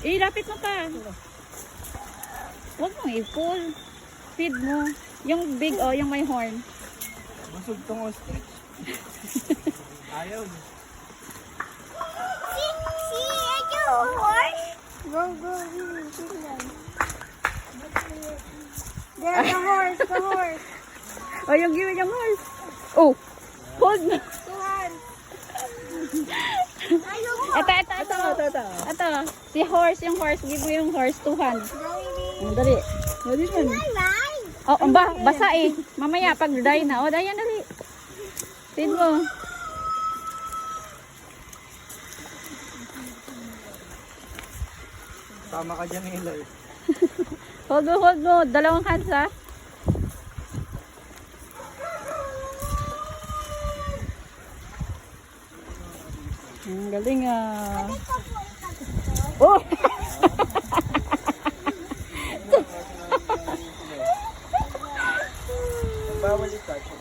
Lapit mo pa. Huwag mong i-pull. Feed mo. Yung big, yung may horn. Busog tong ostrich. Ayaw. Go. There's the horse, Yung gawin yung horse. Oh, hold mo. Tuhan. Ito. Si horse, yung horse. Give mo yung horse, 2 hands. Dali. Dali yan. Basa eh. Mamaya, pag dry na. Dayan, dali. Feed mo. Tama ka dyan, Eli. Hold mo. 2 hands ha. Ang galing ah. Oh! Bawal i-touch.